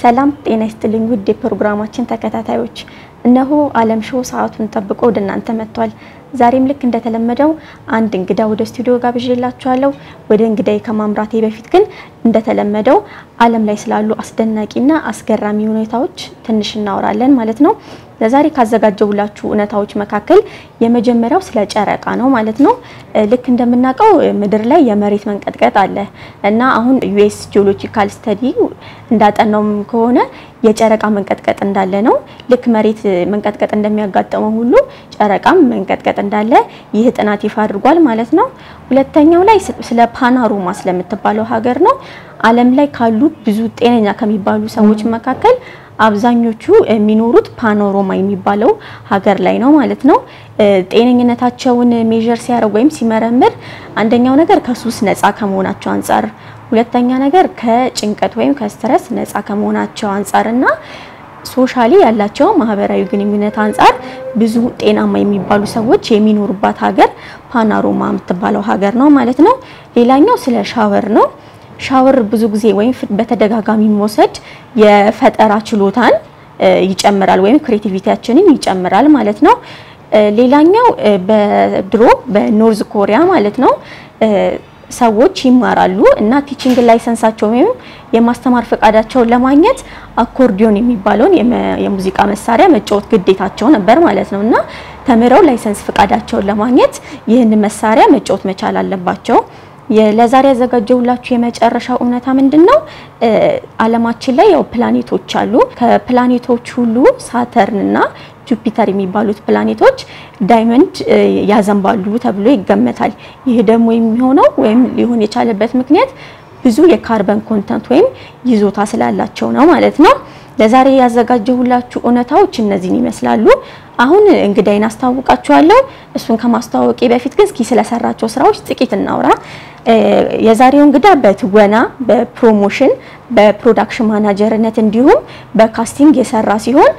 ሰላም ጤና ይስጥልኝ ውድ የፕሮግራማችን ተከታታዮች እነሆ ዓለም ሾው ሰዓቱን ጠብቆ ወደ እናንተ መጥቷል ዛሬም ልክ እንደተለመደው አንድ እንግዳ ወደ ስቱዲዮ ጋብዤላችኋለሁ ወደ እንግዳይ ከማምራቴ በፊት ግን እንደተለመደው ዓለም ላይ ስላሉ አስደናቂና አስገራሚ ሁኔታዎች ትንሽ እናወራለን ማለት ነው ለዛሬ ካዘጋጀውላችሁ እውነታዎች መካከል የመጀመሪያው ስለ ጨረቃ ነው ማለት ነው ልክ እንደምናቀው ምድር ላይ የመሬት መንቀጥቀጥ አለ እና አሁን ዩኤስ ጂኦሎጂካል ስተዲ እንዳጠናውም ከሆነ የጨረቃ መንቀጥቀጥ እንዳለ ነው ልክ መሬት መንቀጥቀጥ እንደሚያጋጥመው ሁሉ ጨረቃም መንቀጥቀጥ እንዳለ ይህ ጥናት ይፋ አድርጓል ማለት ነው ሁለተኛው ላይ ስለ ፓናሮማ ስለምትባለው ሀገር ነው ዓለም ላይ ካሉ ብዙ ጤነኛ ከሚባሉ ሰዎች መካከል አብዛኞቹ የሚኖሩት ፓኖራማ የሚባለው ሀገር ላይ ነው ማለት ነው ጤነኝነታቸውን ሜጀር ሲያደርግ ወይም ሲመረምር አንደኛው ነገር ከሱስ ነፃ ከመሆናቸው አንፃር ሁለተኛ ነገር ከጭንቀት ወይም ከስትረስ ነፃ ከመሆናቸው አንፃርና ሶሻሊ ያላቸው ማህበራዊ ግንኙነት አንፃር ብዙ ጤናማ የሚባሉ ሰዎች የሚኖሩባት ሀገር ፓናሮማ የምትባለው ሀገር ነው ማለት ነው ሌላኛው ስለ ሻወር ነው ሻወር ብዙ ጊዜ ወይም በተደጋጋሚ መውሰድ የፈጠራ ችሎታን ይጨምራል ወይም ክሬቲቪቲያችንን ይጨምራል ማለት ነው ሌላኛው በድሮ በኖርዝ ኮሪያ ማለት ነው ሰዎች ይማራሉ እና ቲቺንግ ላይሰንሳቸው ወይም የማስተማር ፈቃዳቸውን ለማግኘት አኮርዲዮን የሚባለውን የሙዚቃ መሳሪያ መጫወት ግዴታቸው ነበር ማለት ነውና ተምረው ላይሰንስ ፈቃዳቸውን ለማግኘት ይህን መሳሪያ መጫወት መቻል አለባቸው ለዛሬ ያዘጋጀውላችሁ የመጨረሻው እውነታ ምንድነው ዓለማችን ላይ ያው ፕላኔቶች አሉ ከፕላኔቶች ሁሉ ሳተርን እና ጁፒተር የሚባሉት ፕላኔቶች ዳይመንድ ያዘንባሉ ተብሎ ይገመታል ይሄ ደግሞ የሚሆነው ወይም ሊሆን የቻለበት ምክንያት ብዙ የካርበን ኮንተንት ወይም ይዞታ ስላላቸው ነው ማለት ነው ለዛሬ ያዘጋጀሁላችሁ እውነታዎች እነዚህን ይመስላሉ አሁን እንግዳይን አስተዋውቃችኋለሁ እሱን ከማስተዋወቄ በፊት ግን እስኪ ስለሰራቸው ስራዎች ጥቂት እናውራ የዛሬው እንግዳ በትወና በፕሮሞሽን በፕሮዳክሽን ማናጀርነት እንዲሁም በካስቲንግ የሰራ ሲሆን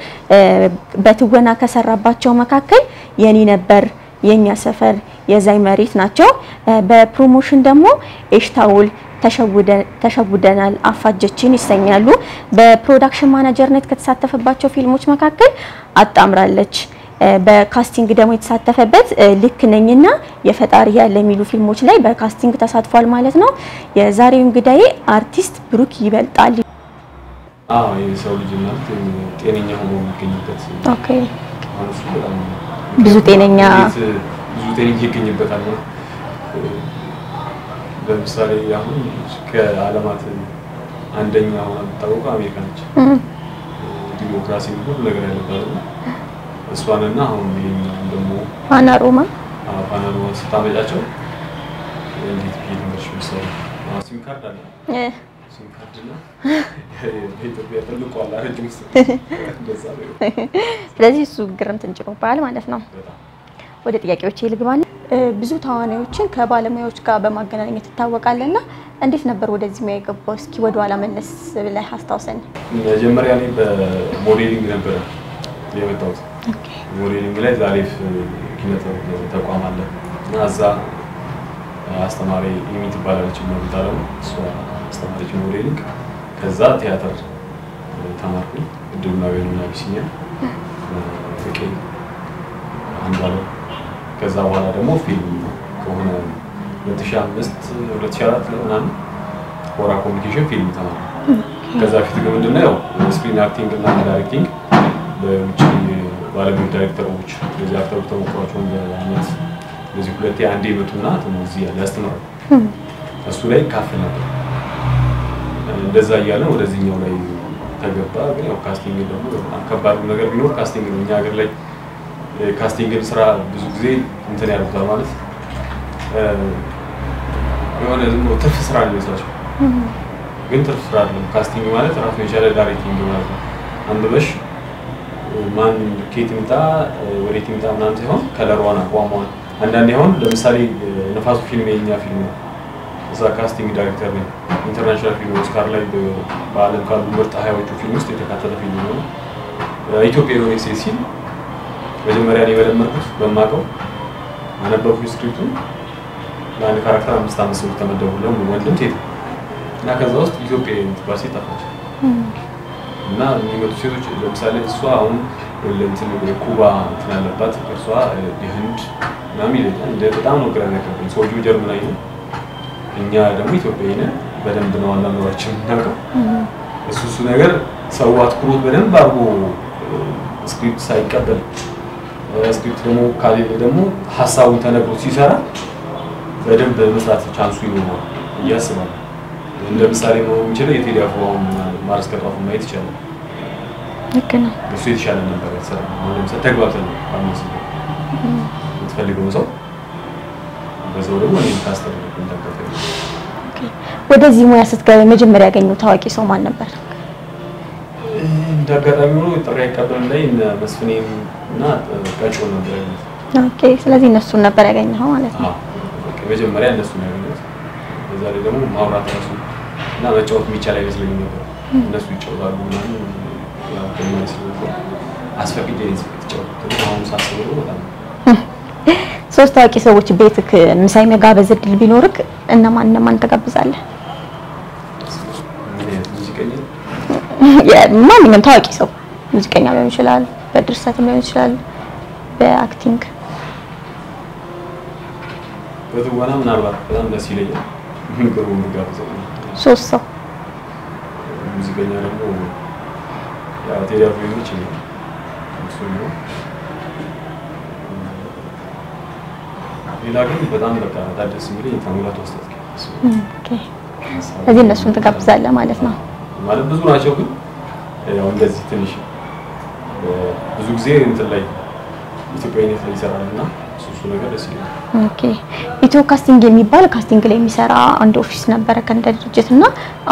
በትወና ከሰራባቸው መካከል የኔ ነበር የኛ ሰፈር የዛይ መሬት ናቸው በፕሮሞሽን ደግሞ ኤሽታውል ተሸውደናል አፋጀችን ይሰኛሉ በፕሮዳክሽን ማናጀርነት ከተሳተፈባቸው ፊልሞች መካከል አጣምራለች በካስቲንግ ደግሞ የተሳተፈበት ልክ ነኝና የፈጣሪ ያለ የሚሉ ፊልሞች ላይ በካስቲንግ ተሳትፏል ማለት ነው የዛሬው እንግዳዬ አርቲስት ብሩክ ይበልጣል የሰው ልጅ ማለት ጤነኛ ሆኖ የሚገኝበት ኦኬ ብዙ ጤነኛ ይገኝበታል ለምሳሌ አሁን ከዓለማት አንደኛ ሆና የምታወቀው አሜሪካ ነች ዲሞክራሲ ሁሉ ነገር ያለበት እሷንና አሁን ይሄኛው ደግሞ ፓናሮማ ስታመጫቸው እንዴት ቢልምሽ መሰለ ሲም ካርድ አለ ሲም ካርድ ነው የኢትዮጵያ ትልቁ አለ ረጅም ስለዚህ እሱ ግርምት እንጭሮባል ማለት ነው ወደ ጥያቄዎች ይልግባል ብዙ ተዋናዮችን ከባለሙያዎች ጋር በማገናኘት ተታወቃለና እንዴት ነበር ወደዚህ የሚያገባው እስኪ ወደ ኋላ መለስ ብለህ አስታውሰን መጀመሪያ ላይ በሞዴሊንግ ነበር የመጣሁት ሞዴሊንግ ላይ ዛሬፍ ኪነት ተቋም አለ እና እዛ አስተማሪ ኢሚት ባላለች ነው ታለው እሷ አስተማሪች ሞዴሊንግ ከዛ ቲያትር ተማርኩኝ እድሉና በእኛ ቢሲኛ ፍቄ አንዳለ ከዛ በኋላ ደግሞ ፊልም ከሆነ 2005 2004 ምናምን ወራ ኮሙኒኬሽን ፊልም ተማርኩ ከዛ ፊት ግን ምንድነው ስክሪን አክቲንግ እና ዳይሬክቲንግ በውጪ ባለሙያ ዳይሬክተሮች ለዚህ አክተር ተሞክሯቸው በአመት ለዚህ ሁለቴ አንዴ መጡና ተሞዚህ ያስተምራሉ እሱ ላይ ካፍ ነበር እንደዛ እያለ ወደዚህኛው ላይ ተገባ ግን ያው ካስቲንግ ደግሞ በጣም ከባድ ነገር ቢኖር ካስቲንግ ነው እኛ ሀገር ላይ ካስቲንግን ስራ ብዙ ጊዜ እንትን ያደርጋል ማለት የሆነ ዝም ብሎ ትርፍ ስራ ነው የሚሰራው ግን ትርፍ ስራ አይደለም ካስቲንግ ማለት ራሱ የቻለ ዳይሬክቲንግ ማለት ነው አንድ በሽ ማን ኬቲምታ ወዴት ይምጣ ምናምን ሳይሆን ከለሯን አቋሟን አንዳንዴ አሁን ለምሳሌ ነፋሱ ፊልም የኛ ፊልም ነው እዛ ካስቲንግ ዳይሬክተር ነው ኢንተርናሽናል ፊልም ኦስካር ላይ በዓለም ካሉ ምርጥ 20ዎቹ ፊልም ውስጥ የተካተተ ፊልም ነው ኢትዮጵያ ነው ሲል መጀመሪያ ላይ በደመርኩት በማቀው አነበብኩ ስክሪፕቱን ለአንድ ካራክተር 5 አመት ሰው ተመደቡለው ወንድም ሴት እና ከዛ ውስጥ ኢትዮጵያ የምትባል ሴት አለች እና የሚመጡ ሴቶች ለምሳሌ እሷ አሁን ለእንትን ኩባ እንትን አለባት እሷ የህንድ ምናምን ይለኛል እንደ በጣም ነው ግራ ያጋባኝ ሰውዬው ጀርመናዊ ነው እኛ ደግሞ ኢትዮጵያዊ ነን በደንብ ነው አላማችን እናውቀው እሱ ነገር ሰው አትኩሮት በደንብ አርጎ ስክሪፕት ሳይቀበል ስክሪፕት ደግሞ ካሌለ ደግሞ ሐሳቡን ተነግሮ ሲሰራ በደንብ መስራት ቻንሱ ይኖራል ያስባል እንደ ምሳሌ ነው የሚችለው የቴዲ አፍሮውን ማርስ ከጣፉ ማየት ይችላል ልክ ነው እሱ የተሻለ ነበር ያሰራው ለምሳሌ ተግባብተን ነው አምስት የምትፈልገው ሰው በዛው ደግሞ እኔ ታስተምረው እንደተከፈለ ኦኬ ወደዚህ ሙያ ስትገባ መጀመሪያ ያገኘው ታዋቂ ሰው ማን ነበር እንዳጋጣሚ ነው ጥሪ ያቀበል ላይ መስፍኔም እና ጋጮ ነበር ኦኬ ስለዚህ እነሱን ነበር ያገኘው ማለት ነው ኦኬ መጀመሪያ እነሱን ያገኘው በዛ ላይ ደግሞ ማውራት ራሱ እና መጫወት የሚቻል አይመስለኝም ነበር እነሱ ይጫወታሉ ማለት ያው ከማለት ነው አስፈቅጄ ተጫወቱ አሁን ሳስበው በጣም ሶስት ታዋቂ ሰዎች ቤትክ ምሳይ መጋበዝ እድል ቢኖርክ እነማን ተጋብዛለህ ማንኛውም ታዋቂ ሰው ሙዚቀኛ ሊሆን ይችላል በድርሰት ሊሆን ይችላል በአክቲንግ በትወና ምናልባት በጣም ደስ ይለኛል ምንገሩ ምጋብዘው ሶስት ሰው ሙዚቀኛ ደግሞ ያው ቴሌቪዥኖች ነው እሱ ነው ሌላ ግን በጣም በቃ ታደስ የሚል የተሙላት ወስደት ኦኬ ስለዚህ እነሱን ተጋብዛለህ ማለት ነው ማለት ብዙ ናቸው ግን ያው እንደዚህ ትንሽ ብዙ ጊዜ እንትን ላይ ኢትዮጵያዊነት ላይ ይሰራልና እሱ ነገር ደስ ይላል ኦኬ ኢትዮ ካስቲንግ የሚባል ካስቲንግ ላይ የሚሰራ አንድ ኦፊስ ነበር ከእንደ ድርጅትና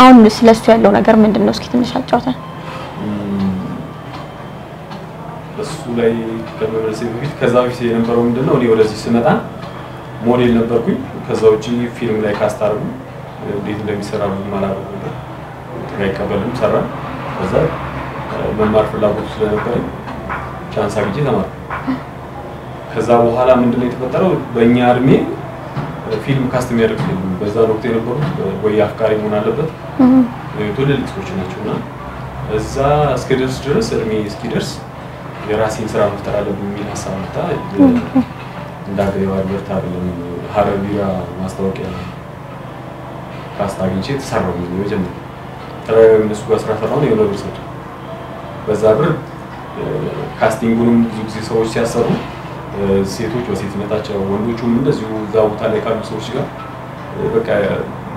አሁን ስለሱ ያለው ነገር ምንድነው እስኪ ትንሽ አጫውተን እሱ ላይ ከመመለሴ በፊት ከዛ በፊት የነበረው ምንድነው እኔ ወደዚህ ስመጣ ሞዴል ነበርኩኝ ከዛ ውጪ ፊልም ላይ ካስት አርጉ እንዴት እንደሚሰራ ማለት ነው ተጋይቀበልም ሰራ ከዛ መማር ፍላጎት ስለነበረ ቻንስ አግኝቼ ተማርኩ ከዛ በኋላ ምንድነው የተፈጠረው በእኛ እድሜ ፊልም ካስት የሚያደርግ በዛ ወቅት የነበሩ ወይ አፍቃሪ መሆን አለበት ትልልቅ ሰዎች ናቸውና እዛ እስከደርስ ድረስ እድሜ እስኪደርስ የራሴን ስራ መፍጠር አለብኝ የሚል ሀሳብ መጣ እንዳገኘው አድቨርት አይደለም ሀረቢያ ማስታወቂያ ካስት አግኝቼ ተሰራው መጀመሪያ እነሱ ጋር ስራ ፈራው ነው የሆነ ብር በዛ ብር ካስቲንጉንም ብዙ ጊዜ ሰዎች ሲያሰሩ ሴቶች በሴትነታቸው ወንዶቹም እንደዚሁ እዛው ቦታ ላይ ካሉ ሰዎች ጋር በቃ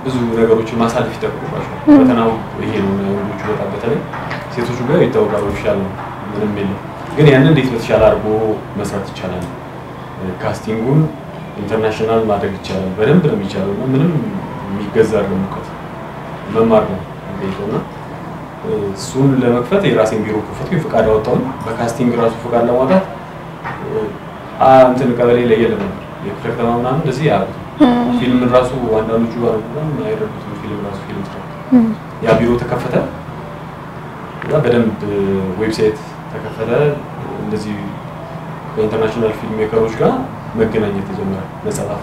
ብዙ ነገሮችን ማሳለፍ ይጠብቁባቸዋል ፈተናው ይሄ ነው ወንዶቹ በጣም በተለይ ሴቶቹ ጋር ይታወቃሉ ይሻላል ምንም የለም ግን ያንን እንዴት በተሻለ አርጎ መስራት ይቻላል ካስቲንጉን ኢንተርናሽናል ማድረግ ይቻላል በደንብ ነው የሚቻለው እና ምንም የሚገዛ አይደለም ሙቀት መማር ነው ቤቶና እሱን ለመክፈት የራሴን ቢሮ ከፈትኩኝ ፍቃድ አወጣሁ በካስቲንግ ራሱ ፍቃድ ለማውጣት እንትን ቀበሌ ላይ የለም ነበር የክፍለ ከተማ ምናምን እንደዚህ ያሉት ፊልም ራሱ አንዳንዶቹ ጋር ምናምን አይረዱትም ፊልም ራሱ ፊልም ስራ ያ ቢሮ ተከፈተ እና በደንብ ዌብሳይት ተከፈተ እንደዚህ በኢንተርናሽናል ፊልም ሜከሮች ጋር መገናኘት ተጀመረ መጻፍ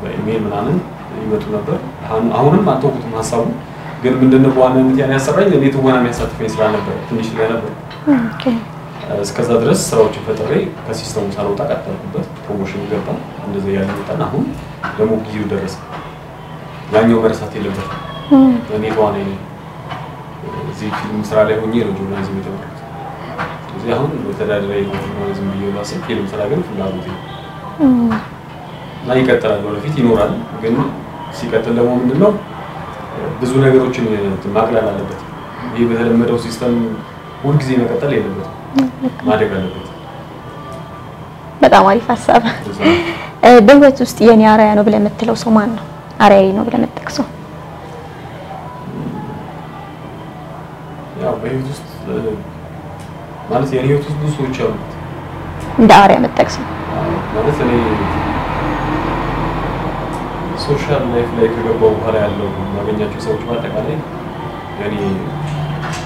በኢሜል ምናምን ይመጡ ነበር አሁንም አልተውኩትም ሐሳቡ ግን ምንድነው በዋናነት ያን ያሰራኝ እኔ ትወና የሚያሳትፈኝ ስራ ነበር ትንሽ ነበር ኦኬ እስከዛ ድረስ ስራዎችን ፈጥሬ ከሲስተሙ ሳልወጣ ቀጠልኩበት ፕሮሞሽን ገባ እንደዚህ ያለ መጣና አሁን ደግሞ ጊዜው ደረሰ ያኛው መረሳት የለበትም እኔ ተዋናይ ነኝ እዚህ ፊልም ስራ ላይ ሆኜ ነው ጆርናሊዝም የተማርኩት እዚህ አሁን በተዳደራዊ ጆርናሊዝም ቢሆን ፊልም ስራ ግን ፍላጎት ነው ላይ ይቀጥላል ወደፊት ይኖራል ግን ሲቀጥል ደግሞ ምንድነው ብዙ ነገሮችን ማቅለል አለበት ይሄ በተለመደው ሲስተም ሁሉ ጊዜ መቀጠል የለበትም ማደግ አለበት በጣም አሪፍ ሐሳብ በህይወት ውስጥ የኔ አራያ ነው ብለህ የምትለው ሰው ማን ነው አራያዬ ነው ብለህ የምትጠቅሰው ያው በህይወት ውስጥ ማለት የኔ ህይወት ውስጥ ብዙ ሰዎች አሉ እንደ አራያ የምትጠቅሰው ማለት እኔ ሶሻል ላይፍ ላይ ከገባው በኋላ ያለው ማገኛቸው ሰዎች በአጠቃላይ ያኔ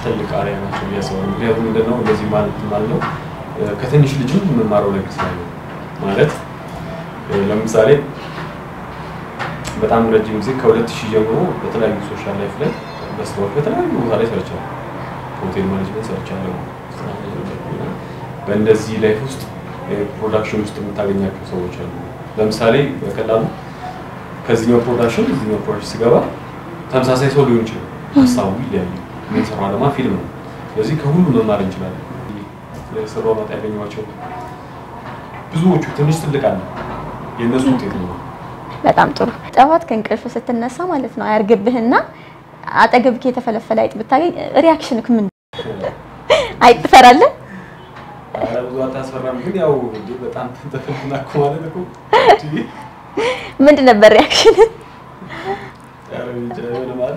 ትልቅ አሪያ ናቸው ያሰዋል ምክንያቱም እንደነው እንደዚህ ማለት ነው ከትንሽ ልጅም መማረው ነገር ስላለ ማለት ለምሳሌ በጣም ረጅም ጊዜ ከ2000 ጀምሮ በተለያዩ ሶሻል ላይፍ ላይ በስራዎች በተለያዩ ቦታ ላይ ሰርቻለሁ ሆቴል ማኔጅመንት ሰርቻለሁ። በእንደዚህ ላይፍ ውስጥ ፕሮዳክሽን ውስጥ የምታገኛቸው ሰዎች አሉ። ለምሳሌ በቀላሉ ከዚህኛው ፕሮዳክሽን እዚህኛው ፕሮዳክሽን ሲገባ ተመሳሳይ ሰው ሊሆን ይችላል። ሀሳቡ ይለያያል። ምን ሰራው ለማ ፊልም ነው። ስለዚህ ከሁሉ መማር እንችላለን። ለሰራው ማታ ያገኘኋቸው ብዙዎቹ ትንሽ ትልቅ አለ የነሱ ውጤት ነው። በጣም ጥሩ። ጠዋት ከእንቅልፍ ስትነሳ ማለት ነው አያርግብህና አጠገብክ የተፈለፈለ አይጥ ብታገኝ ሪአክሽንክ ምን አይጥ ትፈራለህ? ብዙ አታስፈራም፣ ግን ያው በጣም ተፈለፈላኩ ማለት እኮ ምንድን ነበር ሪአክሽን?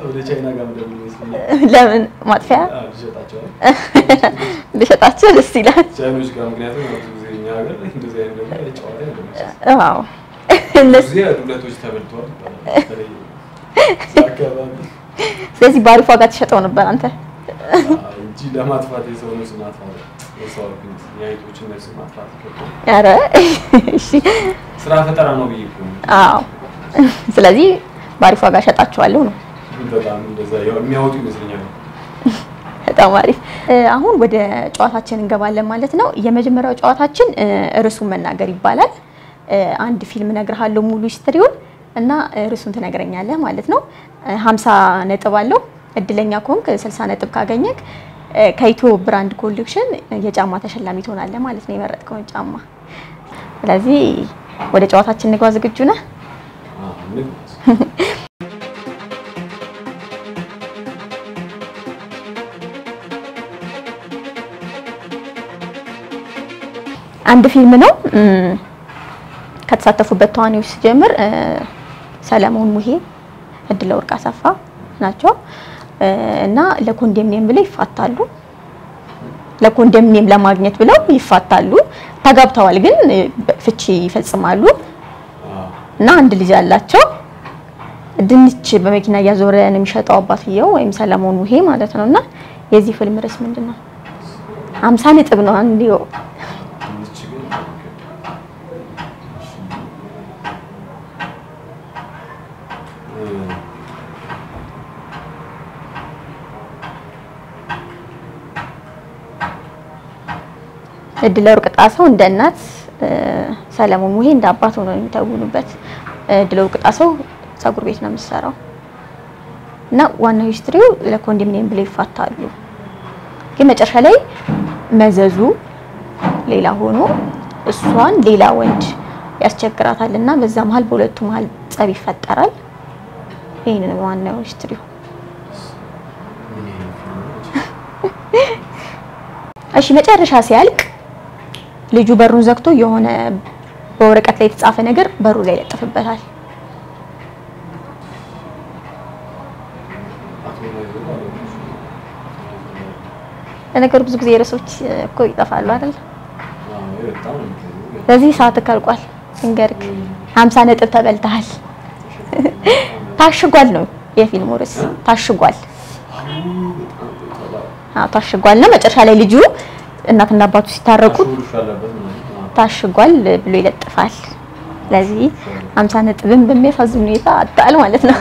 ወደ ቻይና ጋር መደብ ይመስላል። ለምን ማጥፊያ ልሸጣቸው ደስ ይላል። ቻይኖች ጋር ምክንያቱም ብዙ ጊዜ እኛ ሀገር እንደዚህ አይነት ነገር ጨዋታ አይደለም። አዎ እነዚህ ዱለቶች ተበልተዋል አካባቢ። ስለዚህ ባሪፍ ዋጋ ተሸጠው ነበር አንተ እንጂ ለማጥፋት የሰው ነው ማጥፋት የሰው ቢት ያይቶችን ነው ማጥፋት ይከብዳል። ኧረ እሺ ስራ ፈጠራ ነው ብዬሽ ነው። አዎ ስለዚህ ባሪፍ ዋጋ ሸጣቸዋለሁ ነው። በጣም እንደዛ የሚያወጡ ይመስለኛል። በጣም አሪፍ። አሁን ወደ ጨዋታችን እንገባለን ማለት ነው። የመጀመሪያው ጨዋታችን ርዕሱን መናገር ይባላል። አንድ ፊልም እነግርሃለሁ ሙሉ ሂስትሪውን እና ርዕሱን ትነግረኛለህ ማለት ነው። 50 ነጥብ አለው። እድለኛ ከሆንክ 60 ነጥብ ካገኘክ ከኢትዮ ብራንድ ኮሌክሽን የጫማ ተሸላሚ ትሆናለህ ማለት ነው፣ የመረጥከውን ጫማ። ስለዚህ ወደ ጨዋታችን እንግባ። ዝግጁ ነህ? አንድ ፊልም ነው። ከተሳተፉበት ተዋናዮች ሲጀምር ሰለሞን ሙሄ፣ እድለ ወርቅ አሰፋ ናቸው እና ለኮንዶሚኒየም ብለው ይፋታሉ። ለኮንዶሚኒየም ለማግኘት ብለው ይፋታሉ። ተጋብተዋል ግን ፍቺ ይፈጽማሉ እና አንድ ልጅ አላቸው። ድንች በመኪና እያዞረ ነው የሚሸጠው አባትየው ወይም ሰለሞን ሙሄ ማለት ነውና የዚህ ፊልም ርዕስ ምንድነው? 50 ነጥብ ነው አንዲው። እድለ ወርቅ ጣሰው እንደ እናት፣ ሰለሞን ሙሄ እንደ አባት ሆነው የሚተውኑበት። እድለ ወርቅ ጣሰው ፀጉር ቤት ነው የምትሰራው እና ዋናው ሂስትሪው ለኮንዶሚኒየም ብለው ይፋታሉ። ግን መጨረሻ ላይ መዘዙ ሌላ ሆኖ እሷን ሌላ ወንድ ያስቸግራታልና በዛ መሃል በሁለቱ መሃል ጸብ ይፈጠራል። ይሄንን ዋናው ሂስትሪው። እሺ መጨረሻ ሲያልቅ ልጁ በሩን ዘግቶ የሆነ በወረቀት ላይ የተጻፈ ነገር በሩ ላይ ይለጥፍበታል። ለነገሩ ብዙ ጊዜ ርዕሶች እኮ ይጠፋሉ አይደል? በዚህ ሰዓት ካልቋል እንገርክ 50 ነጥብ ተበልተሃል። ታሽጓል ነው የፊልሙ ርዕስ። ታሽጓል። ታሽጓል ነው። መጨረሻ ላይ ልጁ እናትና አባቱ ሲታረቁ ታሽጓል ብሎ ይለጥፋል። ስለዚህ 50 ነጥብን በሚያሳዝን ሁኔታ አጣል ማለት ነው።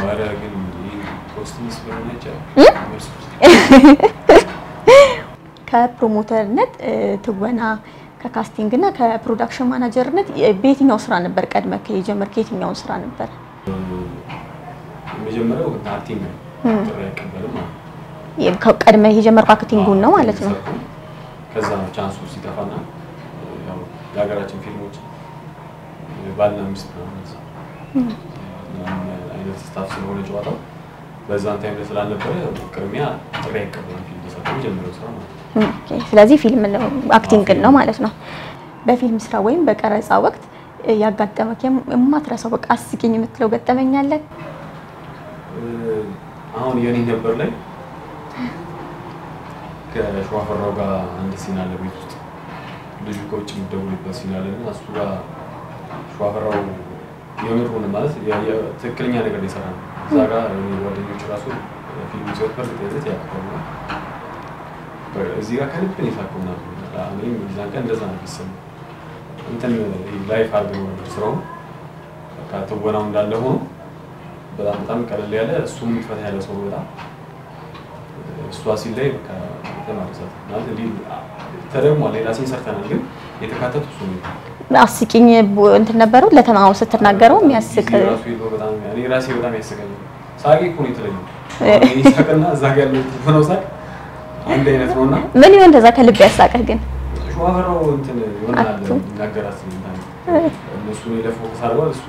ከፕሮሞተርነት ትወና፣ ከካስቲንግ እና ከፕሮዳክሽን ማናጀርነት በየትኛው ስራ ነበር ቀድመህ የጀመርክ? የትኛው ስራ ነበር? የመጀመሪያው አክቲንግ ነው። ጥሩ ያቀበለው ማለት ቀድመህ የጀመርክ አክቲንጉን ነው ማለት ነው። ከዛ ነው ቻንሱ ሲጠፋና ያው የሀገራችን ፊልሞች ባልና ሚስት ነው አይነት ስታፍ ስለሆነ ጨዋታው በዛን ታይም ስላልነበረ ቅድሚያ ጥሪ ያቀበለው ፊልም ተሰጥቶ ጀምሮ ስራ ነው። ኦኬ። ስለዚህ ፊልም ነው አክቲንግ ነው ማለት ነው። በፊልም ስራ ወይም በቀረጻ ወቅት ያጋጠመክ የማትረሳው በቃ አስቂኝ የምትለው ገጠመኝ አለ? አሁን የኔ ነበር ላይ ከሸዋፈራው ጋር አንድ ሲን አለ ቤት ውስጥ ልጅ ኮች የሚደውልበት ሲን አለና እሱ ጋር ሸዋፈራው የምሩን ማለት ትክክለኛ ነገር ይሰራል። እዛ ጋር ወደኞች ራሱ ፊልም ሲወጣ በርግጥ ያቀርባሉ። እዚህ ጋር ከልብ ነው የሳቀውና እኔም እዛን ቀን እንደዛ ነው የሚሰማው። እንትን ላይፍ አድርገው ስራው ከተወናው እንዳለ ሆኖ በጣም ቀለል ያለ እሱም ይፈታ ያለ ሰው በጣም እሷ ሲል ላይ በቃ ለማድረሳት ማለት እንዴ ተደግሞ ሌላ ሲን ሰርተናል ግን የተካተቱ እሱ ነው አስቂኝ እንትን ነበረው ለተማው ስትናገረው የሚያስቅ ራሱ ይለው በጣም እኔ ራሴ በጣም ያስቀኝ ሳቂ እኮ ነው የተለየው እኔ ሳቅና እዛ ጋር ያለው ሆኖ ሳቅ አንድ አይነት ነውና ምን ይሆን እንደዛ ከልብ ያሳቀህ ግን ሸዋፈራው እንትን ይሆናል ነገራት እንትን እነሱ ለፎከስ አድርገው እሱ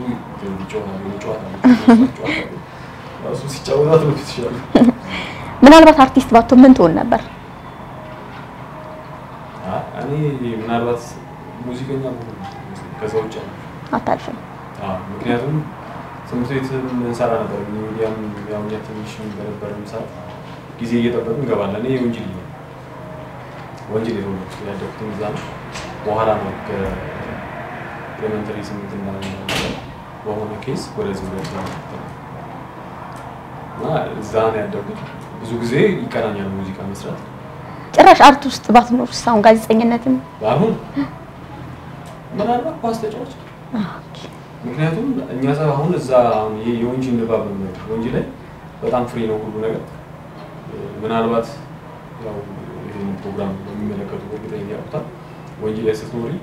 ይጫወታል እሱ ሲጫወታት ነው ትችላል ምናልባት አርቲስት ባቶ ምን ትሆን ነበር እኔ ምናልባት ሙዚቀኛ ከዛው ውጭ አታልፍም ምክንያቱም ትምህርት ቤት እንሰራ ነበር ሚዲያም ያው ትንሽ በነበረም ሰዓት ጊዜ እየጠበቅን እንገባለን እኔ ወንጀል ነው ያደረኩት እዛ በኋላ ነው ከኤሌመንተሪ ስምንት እና በሆነ ኬስ ወደዚህ ነው እዛ ነው ያደረኩት ብዙ ጊዜ ይቀናኛል ሙዚቃ መስራት ጭራሽ አርት ውስጥ ባትኖር ሳውን ጋዜጠኝነትም አሁን ምናልባት ኳስ ተጫዋች ምክንያቱም እኛ አሁን እዛ የወንጂ ንባብ ነው ወንጂ ላይ በጣም ፍሪ ነው ሁሉ ነገር ምናልባት ያው ይሄን ፕሮግራም የሚመለከቱ ወግተኛ ያውቁታል ወንጂ ላይ ስትኖሪ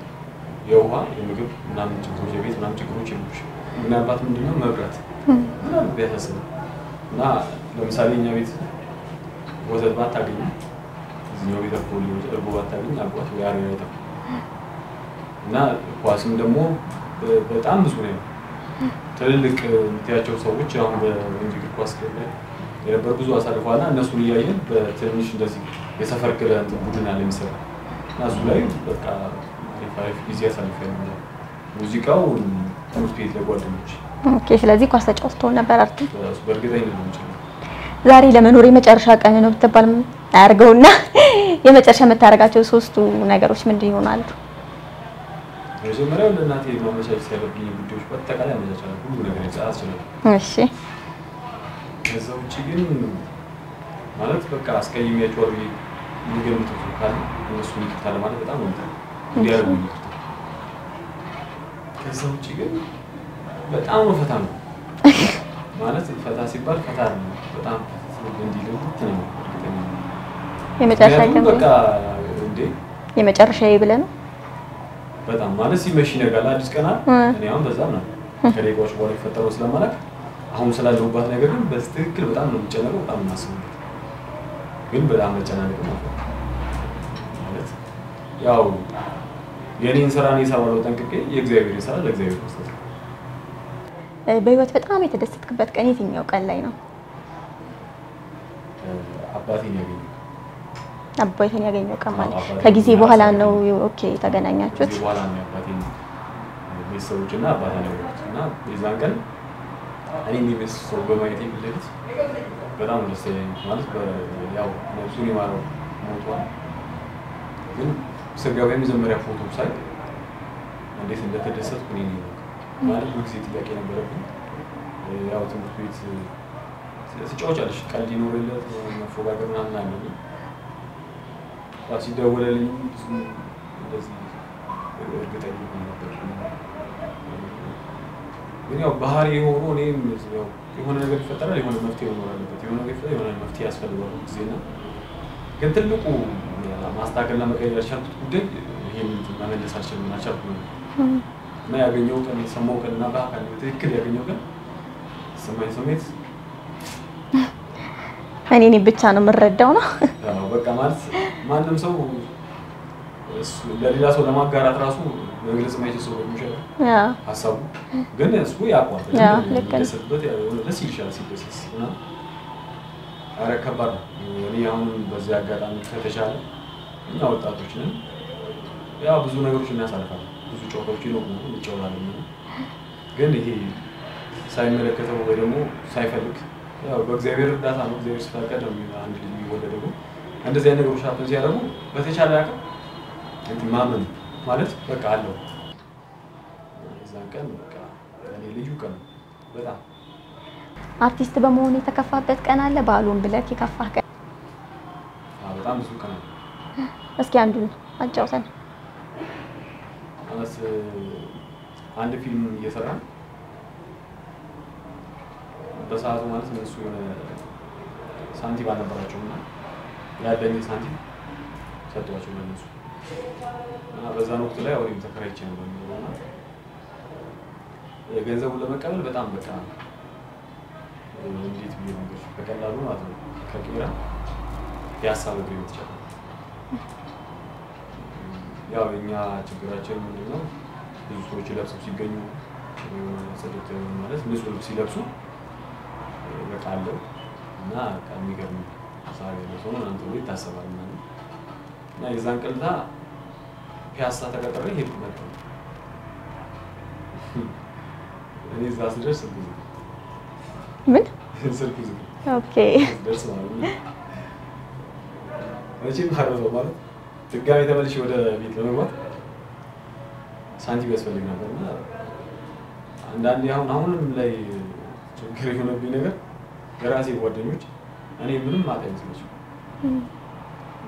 የውሃ የምግብ ምናምን ችግሮች የቤት ምናምን ችግሮች የሉሽ ምናልባት ምንድነው መብራት ምናልባት ቢያሳስብ እና ለምሳሌ እኛ ቤት ወተት ባታገኝ እዚህኛው ቤት ፖሊዮ እርጎ ባታገኝ አጓት ወይ አሬ ነው እና ኳስም ደግሞ በጣም ብዙ ነው ትልልቅ የምትያቸው ሰዎች አሁን በወንጂ ኳስ ላይ የነበር ብዙ አሳልፈዋልና እነሱን እያየን በትንሽ እንደዚህ የሰፈር ክለብ ቡድን አለ የሚሰራ እና እሱ ላይ በቃ አሪፍ ጊዜ አሳልፈናል ሙዚቃው ትምህርት ቤት ለጓደኞች ኦኬ ስለዚህ ኳስ ተጫውቶ ነበር አርቱ በእርግጠኝነት ነው እንጂ ዛሬ ለመኖር የመጨረሻ ቀን ነው ብትባል አያርገውና የመጨረሻ የምታረጋቸው ሶስቱ ነገሮች ምንድን ይሆናሉ መጀመሪያው ለእናቴ ማመቻቸት ያለብኝ ጉዳዮች በአጠቃላይ አመቻቻለሁ ሁሉ ነገር ይጻፍ ይችላል እሺ ከዛው ውጪ ግን ማለት በቃ አስቀይሜያቸው አርቢ የሚገምቱ ካለ እነሱ ይከታለ ማለት በጣም ነው እንዲያረጉ ከዛው ውጪ ግን በጣም ነው ፈታ ነው ማለት ፈታ ሲባል ፈታ ነው በጣም እንዲልም ነው የመጨረሻ ቀን በቃ እንዴ የመጨረሻ ይብለ ነው በጣም ማለት ሲመሽ ይነጋል አዲስ ቀና እኔ አሁን በዛ ነው ከደቂቃዎች በኋላ ይፈጠረው ስለማላክ አሁን ስላለውባት ነገር ግን በትክክል በጣም ነው የሚጨነቀው በጣም እናስበው ግን በጣም መጨናነቅ ነው ማለት ያው የኔን ስራ ነው የሰራው ጠንቅቄ የእግዚአብሔር ስራ ለእግዚአብሔር መስጠት በህይወት በጣም የተደሰትክበት ቀን የትኛው ቀን ላይ ነው አባቴን ያገኘው ቀን ማለት ከጊዜ በኋላ ነው ኦኬ ተገናኛችሁት በኋላ ነው አባቴን ቤተሰቦችና አባቴ ነው እና የዛን ቀን እኔ የሚመስለው በማየት ይልልት በጣም ደስ ይለኝ ማለት ያው ነፍሱን ይማረው ሞቷል ግን ስጋው የመጀመሪያ ፎቶ ሳይ እንዴት እንደተደሰትኩ እኔ ነው ማለት ብዙ ጊዜ ጥያቄ ነበረብኝ ያው ትምህርት ቤት ሲጫወቻለሽ ቀልድ ይኖርለት መፎጋገር ምናምን አለ ሲደወለልኝ ብዙ እንደዚህ እርግጠኛ ነበር ግን ያው ባህሪ ሆኖ እኔም ያው የሆነ ነገር ይፈጠራል የሆነ መፍትሄ ይኖር አለበት የሆነ ነገር ይፈጠራል የሆነ መፍትሄ ያስፈልጋል ጊዜና ግን ትልቁ ማስተካከልና መቀየር ቻልኩት ጉዳይ ይሄን መመለስ አልቻልኩም እና ያገኘው ቀን የሰማው ቀንና በአካል ትክክል ያገኘው ቀን ሰማይ ስሜት እኔ ብቻ ነው የምረዳው ነው አዎ በቃ ማለት ማንንም ሰው ለሌላ ሰው ለማጋራት ራሱ መግለጽ የማይችል ሰው ነው የሚሻለው ሐሳቡ ግን እሱ ያቋል ለሰበት ያው ለሲ ይሻል ሲደስስ እና አረ ከባድ ነው እኔ አሁን በዚህ አጋጣሚ ከተቻለ እኛ ወጣቶች ነን ያው ብዙ ነገሮች እናሳልፋለን ብዙ ጨዋታዎች ይኖሩና እንጫወታለን ግን ይሄ ሳይመለከተው ወይ ደግሞ ሳይፈልግ ያው በእግዚአብሔር እርዳታ ነው እግዚአብሔር ሲፈቅድ ነው አንድ ልጅ የሚወለደው እንደዚህ አይነት ነገሮች አጥተን ሲያደርጉ በተቻለ አቅም እንትን ማመን ማለት በቃ አለው እዛን ቀን በቃ እኔ ልዩ ቀን በጣም አርቲስት በመሆን የተከፋበት ቀን አለ ባሉን ብለክ የከፋህ ቀን በጣም ብዙ ቀን እስኪ አንዱን አጫውተን ማለት አንድ ፊልም እየሰራን በሰዓቱ ማለት እነሱ የሆነ ሳንቲም አልነበራቸውና ያለኝ ሳንቲም ሰጥቷቸው ለነሱ እና በዛን ወቅት ላይ ወይም ተከራይቼ ነበር እና ገንዘቡን ለመቀበል በጣም በቃ እንዴት ቢሆን በቀላሉ ማለት ነው ከቄራ ያሳበው ግሬት ይችላል ያው እኛ ችግራችን ምንድነው ብዙ ሰዎች ለብሰው ሲገኙ ሰደተ ማለት ንጹህ ልብስ ሲለብሱ በቃ አለው እና ከሚገርም ሳቢ ነው ሰው አንተ ወይ ታሰባል ማለት እና የዛን ቀልዳ ፒያሳ ተቀጥሬ ሄድኩ ነበር እኔ እዛ ስደርስ ምን ስልኩ ኦኬ ደርስ ማለት ነው እቺ ማለት ድጋሚ ተመልሼ ወደ ቤት ለመግባት ሳንቲም ያስፈልግ ነበርና አንዳንዴ አሁንም ላይ ችግር የሆነብኝ ነገር የራሴ ጓደኞች እኔ ምንም ማጣይ መስሎኝ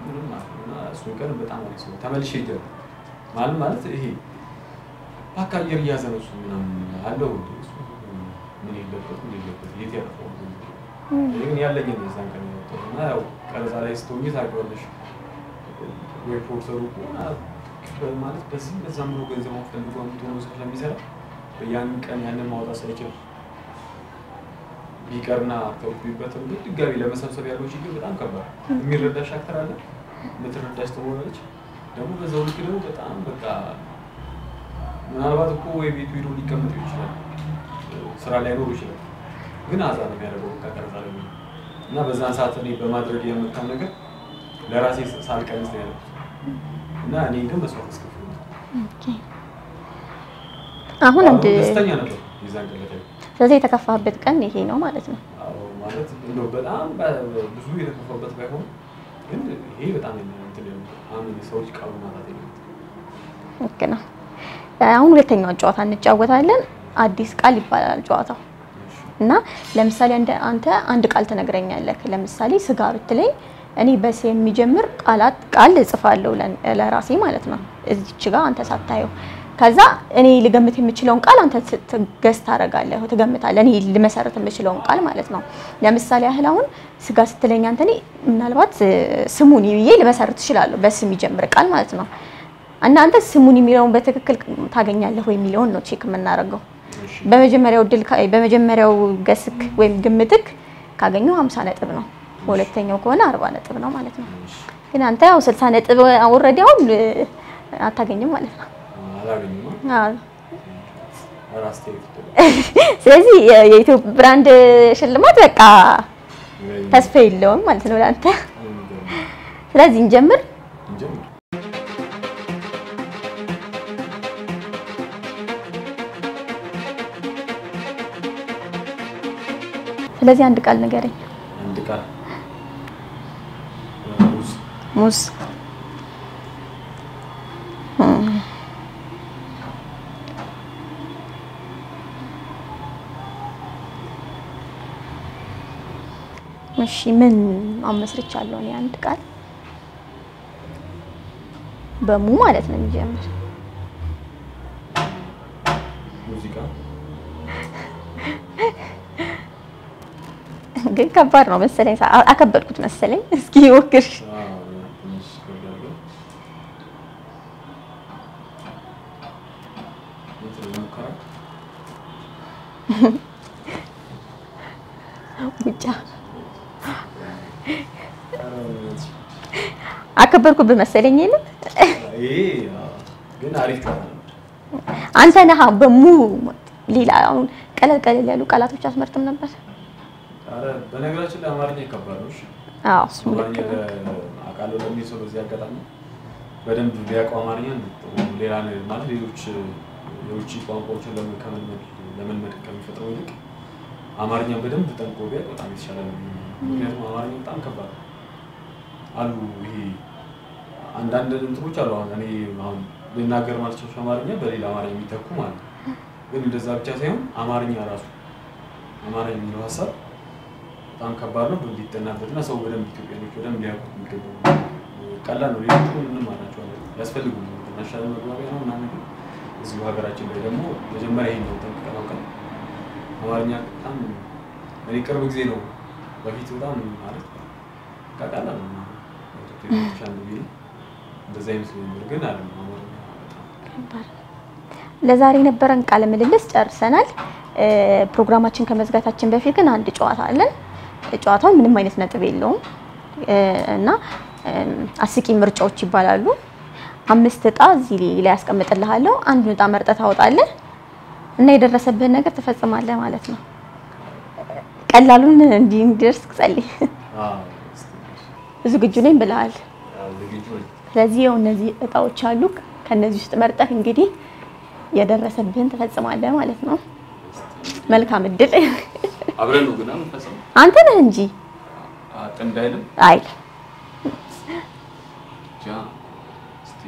ምንም ማጣና እሱን ቀን በጣም አሪፍ ነው ተመልሼ ሄደ ማለት ይሄ አካየር ያዘነሱ ምናምን አለው ምን ይለበት የት ያረፈው ግን ያለኝ ነው እዛን ቀን እና ያው ቀረጻ ላይ ስትሆኚ ታውቂዋለሽ ወይ ፕሮሰሩ ማለት በዛም ነው ገንዘብ ፈልጎ አምጥቶ ስለሚሰራ ያን ቀን ያንን ማውጣት ሳይችል ቢቀርና ተውኩበት ድጋሚ ለመሰብሰብ ያለው ችግር በጣም ከባድ የሚረዳሽ አክተር አለ ምትረዳሽ ተወለች ደግሞ በዛው ልክ ደግሞ በጣም በቃ ምናልባት እኮ ወይ ቤቱ ሄዶ ሊቀመጥ ይችላል ስራ ላይ ኖር ይችላል ግን አዛን የሚያደርገው ከቀረጻ ላይ እና በዛን ሰዓት እኔ በማድረግ የምታም ነገር ለራሴ ሳልቀንስ ነው እና እኔ ግን መስዋዕት አስከፍሉ ኦኬ አሁን እንደ ደስተኛ ነበር ይዛን ገለተ ስለዚህ የተከፋበት ቀን ይሄ ነው ማለት ነው አዎ ማለት እንደው በጣም ብዙ የተከፋበት ባይሆን ግን ይሄ በጣም እንትን አሁን ሰዎች ቃሉ ማለት ነው ኦኬ ነው አሁን ሁለተኛው ጨዋታ እንጫወታለን አዲስ ቃል ይባላል ጨዋታው እና ለምሳሌ አንተ አንድ ቃል ተነግረኛለህ ለምሳሌ ስጋ ብትለኝ እኔ በስ የሚጀምር ቃል እጽፋለሁ ለራሴ ማለት ነው እዚች ጋር አንተ ሳታየው ከዛ እኔ ልገምት የምችለውን ቃል አንተ ትገስት ታረጋለህ ትገምታለህ እኔ ልመሰረት የምችለውን ቃል ማለት ነው ለምሳሌ አሁን ስጋ ስትለኝ አንተ እኔ ምናልባት ስሙኒ ብዬ ልመሰረት እችላለሁ በስ የሚጀምር ቃል ማለት ነው እና አንተ ስሙኒ የሚለውን በትክክል ታገኛለህ ወይ የሚለውን ነው ቼክ የምናደርገው በመጀመሪያው ገስክ ወይም ግምትክ ካገኘው 50 ነጥብ ነው ሁለተኛው ከሆነ 40 ነጥብ ነው ማለት ነው ግን አንተ ያው 60 ነጥብ ኦሬዲ አሁን አታገኝም ማለት ነው አላገኝም አዎ አራስቴ ስለዚህ የኢትዮጵያ ብራንድ ሽልማት በቃ ተስፋ የለውም ማለት ነው ለአንተ ስለዚህ እንጀምር ስለዚህ አንድ ቃል ንገረኝ አንድ ቃል ሙዝ እሺ ምን አመስርቻለሁ እኔ አንድ ቃል በሙ ማለት ነው የሚጀምር ሙዚቃ ግን ከባድ ነው መሰለኝ አከበድኩት መሰለኝ እስኪ ሞክር ብቻ አከበድኩት መሰለኝ የለም ግን አሪፍ ቃል አንተ ነህ በሙ ሌላ አሁን ቀለል ያሉ ቃላቶች አስመርጥም ነበር አረ በነገራችን ላይ አማርኛ ይከባድ ነው አዎ እሱም ልክ ነው አቃሎ ለሚሰው በዚህ አጋጣሚ በደንብ ቢያውቁ አማርኛ ሌላ ነገር ማለት ሌሎች የውጭ ቋንቋዎችን ለመልመድ ከሚፈጥረው ይልቅ አማርኛ በደንብ ጠንቆ ቢያውቅ በጣም ይሻላል ምክንያቱም አማርኛ በጣም ከባድ አሉ ይሄ አንዳንድ እንትኖች አሉ እኔ አሁን ልናገር ማለት ነው አማርኛ በሌላ አማርኛ የሚተኩ ማለት ግን እንደዛ ብቻ ሳይሆን አማርኛ ራሱ አማርኛ የሚለው ሐሳብ በጣም ከባድ ነው ቢጠናበትና ሰው በደንብ ኢትዮጵያኖች በደንብ ሊያውቁት የሚገባው ቀላል ነው ሌሎቹ ምንም አላቸው ያስፈልጉም ናሽናል መግባቢያ ነው እና ነገር እዚሁ ሀገራችን ላይ ደግሞ መጀመሪያ ይሄን ነው ተንቀናው አማርኛ በጣም እኔ ቅርብ ጊዜ ነው በፊት በጣም ማለት ቀላል ነው ኢትዮጵያኖች አንዱ ቢል እንደዛ ይመስለኛል ግን አይደለም ለዛሬ ነበረን ቃለ ምልልስ ጨርሰናል ፕሮግራማችን ከመዝጋታችን በፊት ግን አንድ ጨዋታ አለን ጨዋታው ምንም አይነት ነጥብ የለውም እና አስቂ ምርጫዎች ይባላሉ 5 እጣ እዚህ ላይ ያስቀምጥልሃለሁ አንድ እጣ መርጠህ ታወጣለህ እና የደረሰብህን ነገር ትፈጽማለህ ማለት ነው ቀላሉን እንዲደርስ ጸልይ ዝግጁ ነኝ ብለሃል ስለዚህ እነዚህ እጣዎች አሉ ከነዚህ ውስጥ መርጠህ እንግዲህ የደረሰብህን ትፈጽማለህ ማለት ነው መልካም እድል አብረን ነው ግን አንፈጽም አንተ ነህ እንጂ አጥንዳይልም አይ ጃ እስቲ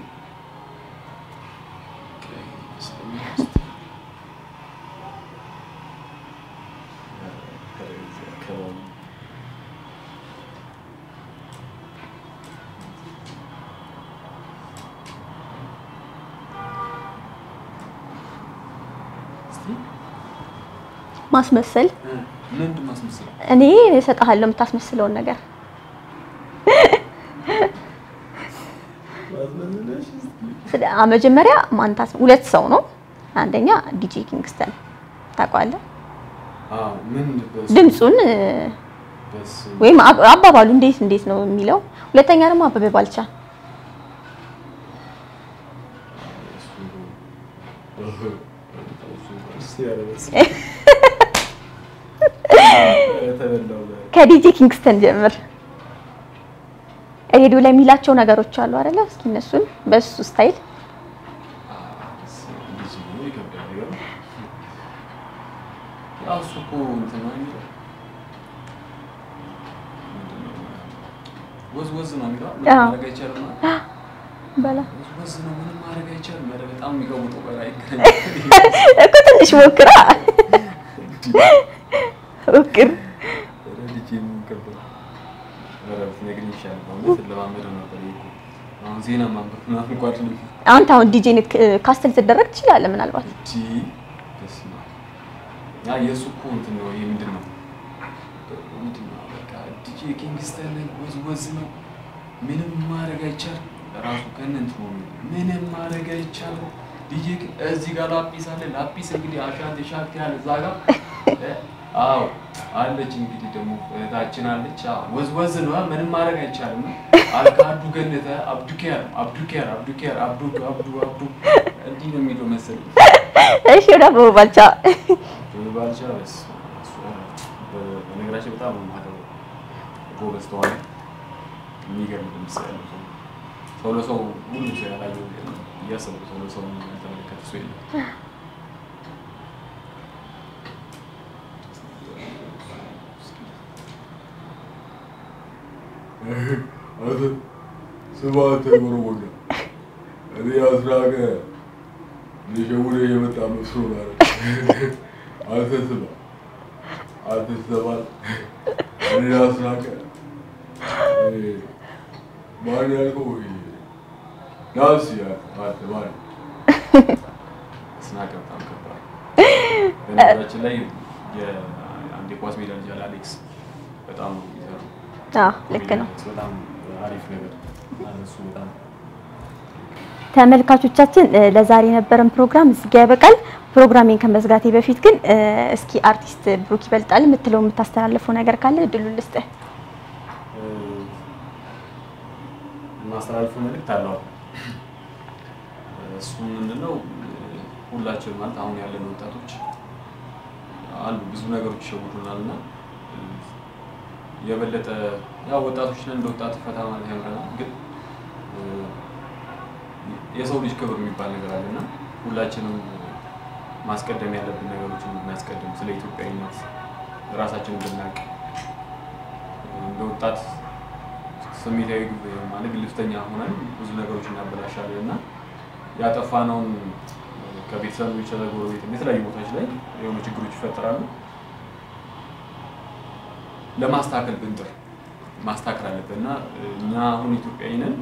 ማስመሰል ምን ማስመሰል እኔ እሰጣለሁ የምታስመስለውን ነገር መጀመሪያ ማንታስ ሁለት ሰው ነው አንደኛ ዲጄ ኪንግስተን ታውቃለህ ምን ድምጹን ወይም አባባሉ እንዴት ነው የሚለው ሁለተኛ ደግሞ አበበ ባልቻ ከዲጄ ኪንግስተን ጀምር ሬዲዮ ላይ የሚላቸው ነገሮች አሉ አይደለ እስኪ እነሱን በሱ ስታይል አሱቁ እንትናኝ ወዝ ነው የሚለው ማረጋ ይቻላል በላ ወዝ ነው ምንም ማረጋ ይቻላል ማለት በጣም የሚገውጠው በላይ እኮ ትንሽ ሞክራ ሞክር ረዲጂም ከበ ወራስ ነገር ይሻላል ማለት ለማመድ ነበር ይሄ አሁን ዜና ማንበብ ነው እንኳን አንተ አሁን ዲጄ ካስተል ተደረግ ትችላለህ ምናልባት ዲ ደስማ ያ የሱቁ እንትን ነው ይሄ ምንድነው በቃ ዲጄ ኪንግስተን ወዝ ነው ምንም ማረጋ ይቻላል ራሱ ከነንት ነው ምንም ማረጋ ይቻላል ዲጄ እዚህ ጋር ላጲስ አለ ላጲስ እንግዲህ አሻንት ሻክት ያለ ዛጋ አው አለች እንግዲህ ደግሞ እታችን አለች ወዝ ነው ምንም ማረጋ ይቻላል አልካዱ ገነተ አብዱኪያር አብዱ እንዲህ ነው የሚለው መሰለኝ እሺ ወደ ባልቻ በስ በነገራችን በጣም ማደው ጎበዝ ተዋለ የሚገርም ድምጽ ያለው ሰው ሁሉ ሰው ያላየው ያሰበው ሰው ተመልከተ ሰው ይላል አዘ ሰባተ ወሮወጋ እኔ አስራገ ለሸውሬ የመጣ መስሎ ማለት አልተሰባ እኔ አስራገ ማን ያልከው ናሲያ አትባል ስናቀ በጣም ከባድ በነገራችን ላይ የአንድ ኳስ ሜዳ ልጅ አሌክስ በጣም ይዘራው ልክ ነው በጣም አሪፍ ነገር አለሱ በጣም ተመልካቾቻችን ለዛሬ የነበረን ፕሮግራም እዚህ ጋር ያበቃል ፕሮግራሜን ከመዝጋቴ በፊት ግን እስኪ አርቲስት ብሩክ ይበልጣል የምታስተላልፈው ነገር ካለ እድሉን ልስጥህ ማስተላለፍ መልእክት አለው እሱ ምንድነው ሁላችንም ማለት አሁን ያለን ወጣቶች አሉ ብዙ ነገሮች ይሸውዱናልና የበለጠ ያው ወጣቶች ነን እንደወጣት ፈታ ማለት ያምራል ግን የሰው ልጅ ክብር የሚባል ነገር አለና ሁላችንም ማስቀደም ያለብን ነገሮችን እናስቀድም ስለ ኢትዮጵያዊነት ራሳችንን እንድናቅ እንደወጣት ስሜታዊ ማለት ግልፍተኛ ሆነን ብዙ ነገሮችን እናበላሻለንና ያጠፋነውን ከቤተሰቦች ተዘጎረቤት የተለያዩ ቦታዎች ላይ የሆኑ ችግሮች ይፈጠራሉ ለማስተካከል ብንጥር ማስተካከል አለብንና እኛ አሁን ኢትዮጵያዊ ነን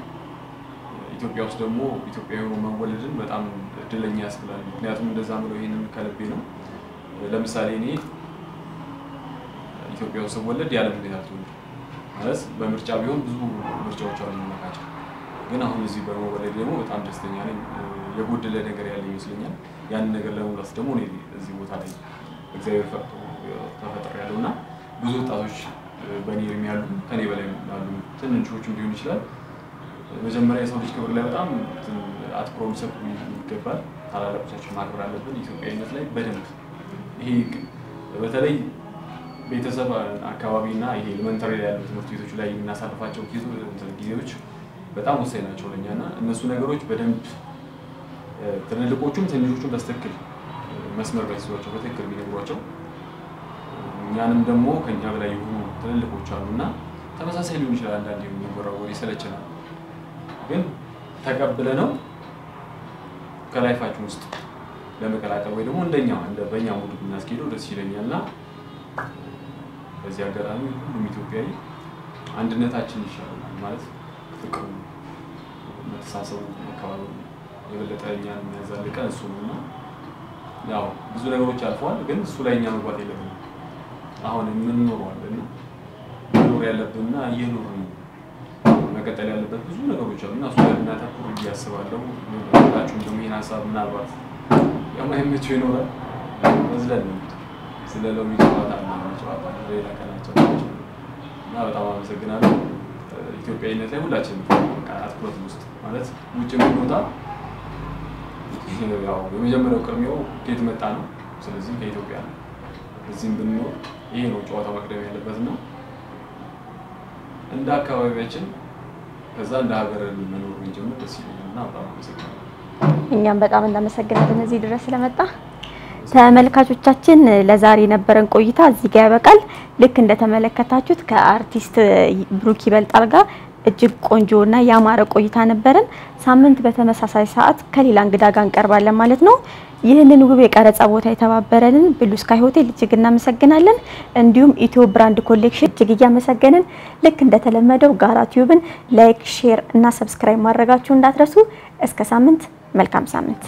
ኢትዮጵያ ውስጥ ደግሞ ኢትዮጵያዊ ሆኖ መወለድን በጣም እድለኛ ያስብላል ምክንያቱም እንደዛ ነው ይሄንን ከልቤ ነው ለምሳሌ እኔ ኢትዮጵያ ውስጥ ወለድ ያለ ምክንያት ነው ማለት በምርጫ ቢሆን ብዙ ምርጫዎች አሉ ማካቸው ግን አሁን እዚህ በመወለድ ደግሞ በጣም ደስተኛ ነኝ። የጎደለ ነገር ያለ ይመስለኛል። ያን ነገር ለመሙላት ደግሞ እኔ እዚህ ቦታ ላይ እግዚአብሔር ፈቅዶ ተፈጥሬያለሁና ብዙ ወጣቶች በእኔ እድሜ ያሉ ከኔ በላይ ያሉ ትንንሾችም ሊሆን ይችላል መጀመሪያ የሰው ልጅ ክብር ላይ በጣም አትኩሮ መስጠት ይገባል። ታላላቆቻችን ማክበር አለብን። ኢትዮጵያዊነት ላይ በደንብ ይሄ በተለይ ቤተሰብ አካባቢና ይሄ ኤሌመንተሪ ያሉ ትምህርት ቤቶች ላይ የምናሳልፋቸው ጊዜዎች በጣም ወሳኝ ናቸው ለኛና እነሱ ነገሮች በደንብ ትልልቆቹም ትንሾቹም በትክክል መስመር ላይ ሲወጣቸው በትክክል ቢነግሯቸው እኛንም ደግሞ ከኛ በላይ የሆኑ ትልልቆች አሉና ተመሳሳይ ሊሆን ይችላል አንዳንዴ የሚወራው ወሬ ሰለቸናል ግን ተቀብለነው ከላይፋችን ውስጥ ለመቀላቀል ወይ ደግሞ እንደኛ በእኛ ሙድ ብናስኬደው ደስ ይለኛልና በዚህ አጋጣሚ ሁሉም ኢትዮጵያዊ አንድነታችን ይሻላል ማለት ፍቅሩ መተሳሰቡ አካባቢ የበለጠኛን የሚያዛልቀን እሱ ነውና ያው ብዙ ነገሮች አልፈዋል ግን እሱ ላይ እኛ መግባት የለብንም አሁን ምን ኖርዋለን ኖር ያለብንና እየኖርን መቀጠል ያለበት ብዙ ነገሮች አሉና እሱ ላይ እናተኩር እያስባለሁ ሁላችሁም ደግሞ ይሄን ሐሳብ ምናልባት የማይመቸው ይኖራል መዝለል ነው ስለለው የሚጨዋታ ሌላ ቀናቸው እና በጣም አመሰግናለሁ ኢትዮጵያዊነት ላይ ሁላችንም አትኩሮት ውስጥ ማለት ውጭ ምንወጣ ያው የመጀመሪያው ቅድሚያው ከየት መጣ ነው ስለዚህ ከኢትዮጵያ ነው እዚህም ብንኖር ይሄ ነው ጨዋታው መቅደም ያለበትና እንደ አካባቢያችን ከዛ እንደ ሀገር መኖር እንጀምር ደስ ይለኛልና በጣም አመሰግናለሁ እኛም በጣም እናመሰግናለን እዚህ ድረስ ስለመጣ ተመልካቾቻችን ለዛሬ ነበረን ቆይታ እዚህ ጋር ያበቃል ልክ እንደተመለከታችሁት ከአርቲስት ብሩክ ይበልጣል ጋር እጅግ ቆንጆና ያማረ ቆይታ ነበረን ሳምንት በተመሳሳይ ሰዓት ከሌላ እንግዳ ጋር እንቀርባለን ማለት ነው ይህንን ውብ የቀረጻ ቦታ የተባበረልን ብሉ ስካይ ሆቴል እጅግ እናመሰግናለን እንዲሁም ኢትዮ ብራንድ ኮሌክሽን እጅግ እያመሰገንን ልክ እንደተለመደው ጋራ ቲዩብን ላይክ ሼር እና ሰብስክራይብ ማድረጋችሁ እንዳትረሱ እስከ ሳምንት መልካም ሳምንት